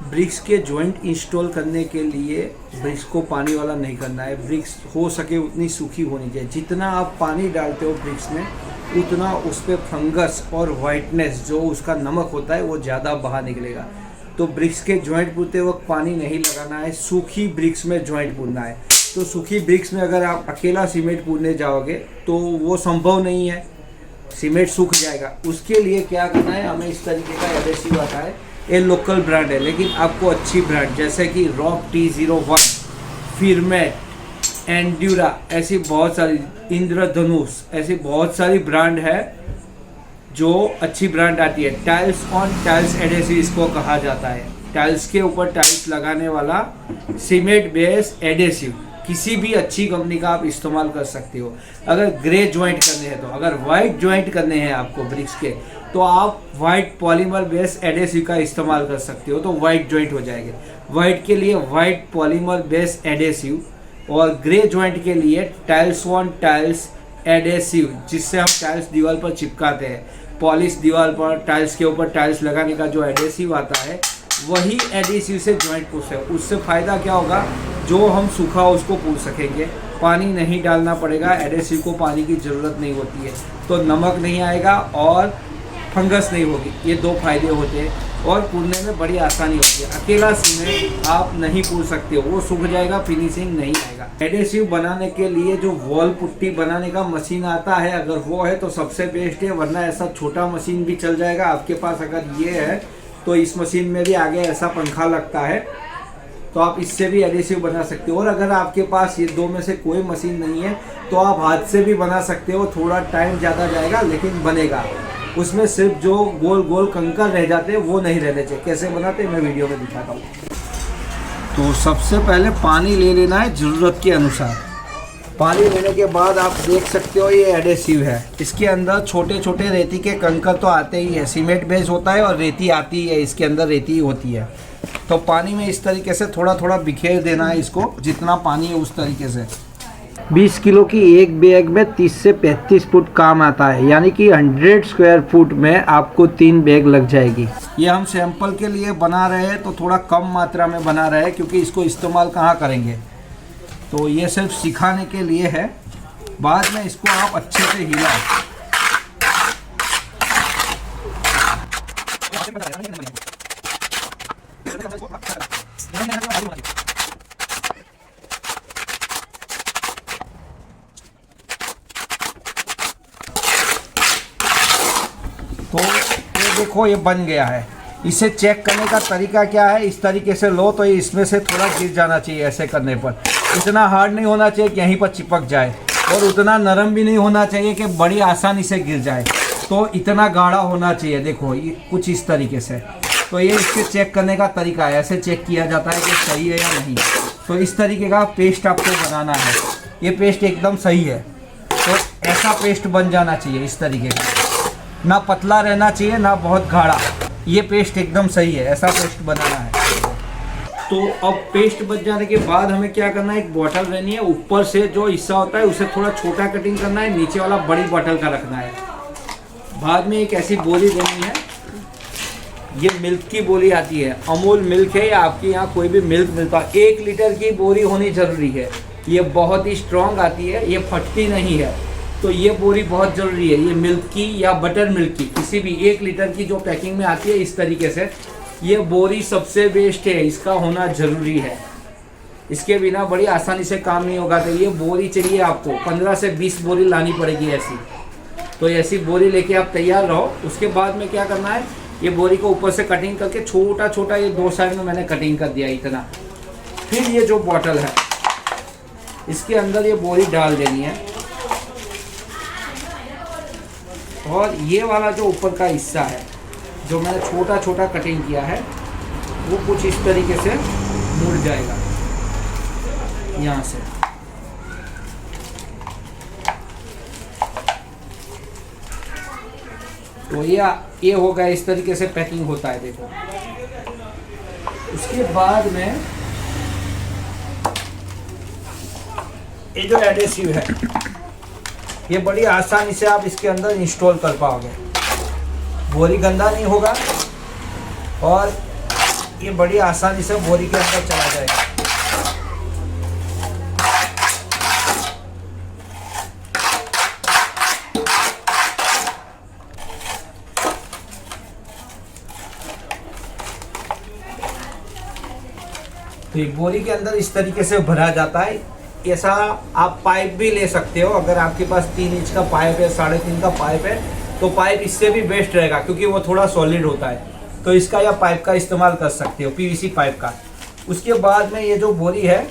BRICS के joint install करने के लिए ब्रिक्स को पानी वाला नहीं करना है। ब्रिक्स हो सके उतनी सूखी होनी चाहिए। जितना आप पानी डालते हो ब्रिक्स में उतना उस पर फंगस और वाइटनेस जो उसका नमक होता है वो ज़्यादा बाहर निकलेगा। तो ब्रिक्स के जॉइंट पूरते वक्त पानी नहीं लगाना है, सूखी ब्रिक्स में जॉइंट पूरना है। तो सूखी ब्रिक्स में अगर आप अकेला सीमेंट पूरने जाओगे तो वो संभव नहीं है, सीमेंट सूख जाएगा। उसके लिए क्या करना है, हमें इस तरीके का एडेसिव आता है। ये लोकल ब्रांड है, लेकिन आपको अच्छी ब्रांड जैसे कि रॉक T01, फिरमेट, एंड्यूरा, ऐसी बहुत सारी, इंद्रधनुष, ऐसी बहुत सारी ब्रांड है जो अच्छी ब्रांड आती है। टाइल्स ऑन टाइल्स एडेसिव इसको कहा जाता है। टाइल्स के ऊपर टाइल्स लगाने वाला सीमेंट बेस एडेसिव किसी भी अच्छी कंपनी का आप इस्तेमाल कर सकते हो। अगर ग्रे जॉइंट करने हैं तो, अगर वाइट जॉइंट करने हैं आपको ब्रिक्स के, तो आप वाइट पॉलीमर बेस एडेसिव का इस्तेमाल कर सकते हो, तो वाइट जॉइंट हो जाएंगे। वाइट के लिए वाइट पॉलीमर बेस एडेसिव और ग्रे जॉइंट के लिए टाइल्स ऑन टाइल्स एडेसिव, जिससे हम टाइल्स दीवार पर चिपकाते हैं। पॉलिश दीवार पर टाइल्स के ऊपर टाइल्स लगाने का जो एडेसिव आता है वही एडेसिव से जॉइंट पूछ है। उससे फ़ायदा क्या होगा, जो हम सूखा उसको पूछ सकेंगे, पानी नहीं डालना पड़ेगा, एडेसिव को पानी की ज़रूरत नहीं होती है, तो नमक नहीं आएगा और फंगस नहीं होगी। ये दो फायदे होते हैं और पूरने में बड़ी आसानी होती है। अकेला सीमेंट आप नहीं पूर सकते हो, वो सूख जाएगा, फिनिशिंग नहीं आएगा। एडेसिव बनाने के लिए जो वॉल पुट्टी बनाने का मशीन आता है, अगर वो है तो सबसे बेस्ट है, वरना ऐसा छोटा मशीन भी चल जाएगा। आपके पास अगर ये है तो इस मशीन में भी आगे ऐसा पंखा लगता है, तो आप इससे भी एडेसिव बना सकते हो। और अगर आपके पास ये दो में से कोई मशीन नहीं है तो आप हाथ से भी बना सकते हो। थोड़ा टाइम ज़्यादा जाएगा लेकिन बनेगा। उसमें सिर्फ जो गोल गोल कंकर रह जाते हैं वो नहीं रहने चाहिए। कैसे बनाते हैं मैं वीडियो में दिखाता हूँ। तो सबसे पहले पानी ले लेना है ज़रूरत के अनुसार। पानी लेने के बाद आप देख सकते हो ये एडेसिव है। इसके अंदर छोटे छोटे रेती के कंकर तो आते ही है, सीमेंट बेस होता है और रेती आती है, इसके अंदर रेती ही होती है। तो पानी में इस तरीके से थोड़ा थोड़ा बिखेर देना है इसको, जितना पानी है उस तरीके से। 20 किलो की एक बैग में 30 से 35 फुट काम आता है, यानी कि 100 स्क्वायर फुट में आपको 3 बैग लग जाएगी। ये हम सैंपल के लिए बना रहे हैं तो थोड़ा कम मात्रा में बना रहे हैं, क्योंकि इसको इस्तेमाल कहाँ करेंगे। तो ये सिर्फ सिखाने के लिए है, बाद में इसको आप अच्छे से हिलाओ। तो ये देखो ये बन गया है। इसे चेक करने का तरीका क्या है, इस तरीके से लो तो ये इसमें से थोड़ा गिर जाना चाहिए। ऐसे करने पर इतना हार्ड नहीं होना चाहिए कि यहीं पर चिपक जाए, और उतना नरम भी नहीं होना चाहिए कि बड़ी आसानी से गिर जाए। तो इतना गाढ़ा होना चाहिए, देखो ये कुछ इस तरीके से। तो ये इसके चेक करने का तरीका है, ऐसे चेक किया जाता है कि सही है या नहीं। तो इस तरीके का पेस्ट आपको बनाना है। ये पेस्ट एकदम सही है, तो ऐसा पेस्ट बन जाना चाहिए इस तरीके का, ना पतला रहना चाहिए ना बहुत गाढ़ा। ये पेस्ट एकदम सही है, ऐसा पेस्ट बनाना है। तो अब पेस्ट बन जाने के बाद हमें क्या करना है, एक बॉटल लेनी है। ऊपर से जो हिस्सा होता है उसे थोड़ा छोटा कटिंग करना है, नीचे वाला बड़ी बॉटल का रखना है। बाद में एक ऐसी बोरी देनी है, ये मिल्क की बोरी आती है, अमूल मिल्क है या आपके यहाँ कोई भी मिल्क मिलता है। 1 लीटर की बोरी होनी जरूरी है। ये बहुत ही स्ट्रॉन्ग आती है, ये फटती नहीं है, तो ये बोरी बहुत ज़रूरी है। ये मिल्क की या बटर मिल्क की, किसी भी 1 लीटर की जो पैकिंग में आती है इस तरीके से, ये बोरी सबसे बेस्ट है, इसका होना ज़रूरी है। इसके बिना बड़ी आसानी से काम नहीं होगा। तो ये बोरी चाहिए आपको, 15 से 20 बोरी लानी पड़ेगी ऐसी। तो ऐसी बोरी लेके आप तैयार रहो। उसके बाद में क्या करना है, ये बोरी को ऊपर से कटिंग करके छोटा छोटा, ये 2 साइड में मैंने कटिंग कर दिया इतना। फिर ये जो बॉटल है इसके अंदर ये बोरी डाल देनी है, और ये वाला जो ऊपर का हिस्सा है जो मैंने छोटा छोटा कटिंग किया है वो कुछ इस तरीके से मुड़ जाएगा यहाँ से। तो ये होगा, इस तरीके से पैकिंग होता है, देखो। उसके बाद में ये जो एडेसिव है ये बड़ी आसानी से आप इसके अंदर इंस्टॉल कर पाओगे। बोरी गंदा नहीं होगा और ये बड़ी आसानी से बोरी के अंदर चला जाएगा। तो एक बोरी के अंदर इस तरीके से भरा जाता है। ऐसा आप पाइप भी ले सकते हो, अगर आपके पास 3 इंच का पाइप है, 3.5 का पाइप है, तो पाइप इससे भी बेस्ट रहेगा क्योंकि वो थोड़ा सॉलिड होता है। तो इसका या पाइप का इस्तेमाल कर सकते हो, पीवीसी पाइप का। उसके बाद में ये जो बोरी है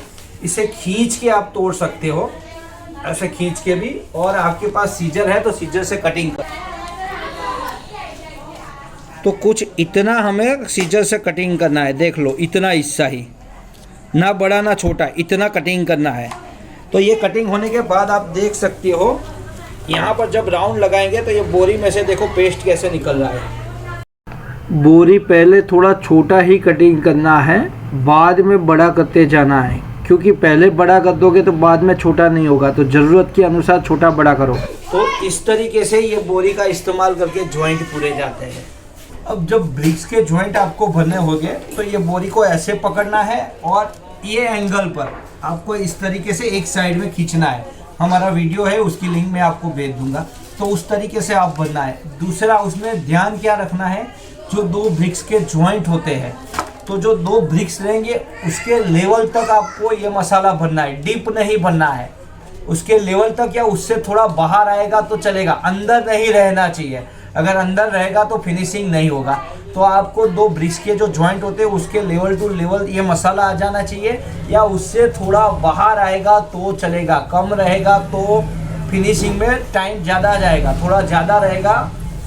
इसे खींच के आप तोड़ सकते हो, ऐसे खींच के भी, और आपके पास सीजर है तो सीजर से कटिंग कर। तो कुछ इतना हमें सीजर से कटिंग करना है, देख लो इतना हिस्सा ही, ना बड़ा ना छोटा, इतना कटिंग करना है। तो ये कटिंग होने के बाद आप देख सकते हो यहाँ पर जब राउंड लगाएंगे तो ये बोरी में से देखो पेस्ट कैसे निकल रहा है। बोरी पहले थोड़ा छोटा ही कटिंग करना है, बाद में बड़ा करते जाना है, क्योंकि पहले बड़ा कर दोगे तो बाद में छोटा नहीं होगा, तो ज़रूरत के अनुसार छोटा बड़ा करो। तो इस तरीके से ये बोरी का इस्तेमाल करके जॉइंट पूरे जाते हैं। अब जब ब्रिक्स के जॉइंट आपको भरने होंगे तो ये बोरी को ऐसे पकड़ना है और ये एंगल पर आपको इस तरीके से एक साइड में खींचना है। हमारा वीडियो है, उसकी लिंक मैं आपको भेज दूंगा। तो उस तरीके से आप भरना है। दूसरा, उसमें ध्यान क्या रखना है, जो 2 ब्रिक्स के जॉइंट होते हैं, तो जो 2 ब्रिक्स रहेंगे उसके लेवल तक आपको ये मसाला भरना है, डीप नहीं भरना है। उसके लेवल तक या उससे थोड़ा बाहर आएगा तो चलेगा, अंदर नहीं रहना चाहिए। अगर अंदर रहेगा तो फिनिशिंग नहीं होगा। तो आपको 2 ब्रिक्स के जो जॉइंट होते हैं उसके लेवल टू लेवल ये मसाला आ जाना चाहिए, या उससे थोड़ा बाहर आएगा तो चलेगा। कम रहेगा तो फिनिशिंग में टाइम ज़्यादा जाएगा, थोड़ा ज़्यादा रहेगा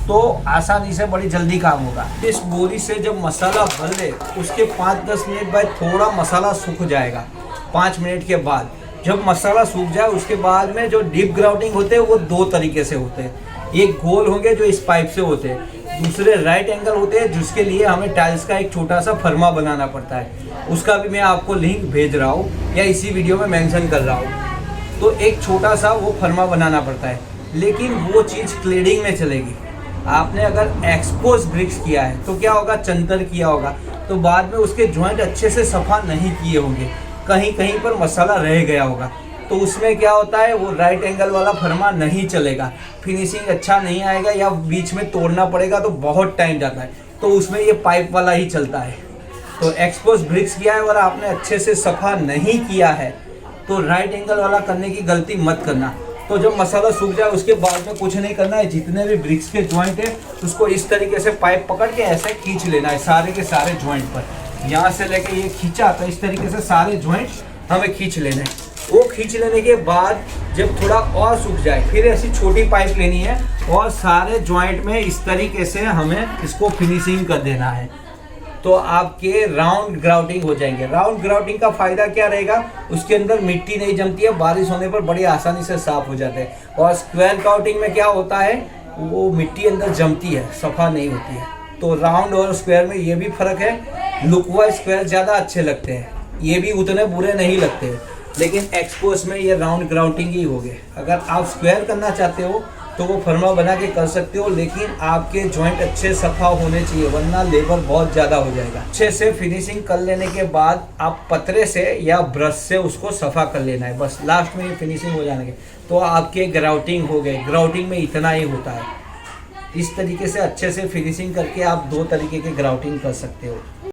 तो आसानी से बड़ी जल्दी काम होगा। इस बोरी से जब मसाला भर ले उसके 5-10 मिनट बाद थोड़ा मसाला सूख जाएगा। 5 मिनट के बाद जब मसाला सूख जाए उसके बाद में जो डीप ग्राउंडिंग होते हैं वो 2 तरीके से होते हैं। एक गोल होंगे जो इस पाइप से होते हैं, दूसरे राइट एंगल होते हैं जिसके लिए हमें टाइल्स का एक छोटा सा फरमा बनाना पड़ता है। उसका भी मैं आपको लिंक भेज रहा हूँ या इसी वीडियो में मेंशन कर रहा हूँ। तो एक छोटा सा वो फरमा बनाना पड़ता है, लेकिन वो चीज़ क्लेडिंग में चलेगी। आपने अगर एक्सपोज ब्रिक्स किया है तो क्या होगा, चंतर किया होगा तो बाद में उसके जॉइंट अच्छे से सफा नहीं किए होंगे, कहीं कहीं पर मसाला रह गया होगा। तो उसमें क्या होता है, वो राइट एंगल वाला फरमा नहीं चलेगा, फिनिशिंग अच्छा नहीं आएगा, या बीच में तोड़ना पड़ेगा तो बहुत टाइम जाता है। तो उसमें ये पाइप वाला ही चलता है। तो एक्सपोज ब्रिक्स किया है और आपने अच्छे से सफा नहीं किया है तो राइट एंगल वाला करने की गलती मत करना। तो जब मसाला सूख जाए उसके बाद में कुछ नहीं करना है, जितने भी ब्रिक्स के जॉइंट है उसको इस तरीके से पाइप पकड़ के ऐसे खींच लेना है सारे के सारे जॉइंट पर। यहाँ से लेके ये खींचा तो इस तरीके से सारे जॉइंट हमें खींच लेने हैं। वो खींच लेने के बाद जब थोड़ा और सूख जाए फिर ऐसी छोटी पाइप लेनी है और सारे जॉइंट में इस तरीके से हमें इसको फिनिशिंग कर देना है। तो आपके राउंड ग्राउटिंग हो जाएंगे। राउंड ग्राउटिंग का फायदा क्या रहेगा, उसके अंदर मिट्टी नहीं जमती है, बारिश होने पर बड़ी आसानी से साफ हो जाते हैं। और स्क्वायर ग्राउटिंग में क्या होता है, वो मिट्टी अंदर जमती है, सफा नहीं होती है। तो राउंड और स्क्वायर में ये भी फर्क है। लुक वाइज स्क्वायर ज़्यादा अच्छे लगते हैं, ये भी उतने बुरे नहीं लगते, लेकिन एक्सपोज में ये राउंड ग्राउटिंग ही हो गए। अगर आप स्क्वायर करना चाहते हो तो वो फर्मा बना के कर सकते हो, लेकिन आपके जॉइंट अच्छे सफा होने चाहिए, वरना लेबर बहुत ज़्यादा हो जाएगा। अच्छे से फिनिशिंग कर लेने के बाद आप पतरे से या ब्रश से उसको सफा कर लेना है, बस लास्ट में ये फिनिशिंग हो जाने के तो आपके ग्राउटिंग हो गए। ग्राउटिंग में इतना ही होता है। इस तरीके से अच्छे से फिनिशिंग करके आप 2 तरीके के ग्राउटिंग कर सकते हो।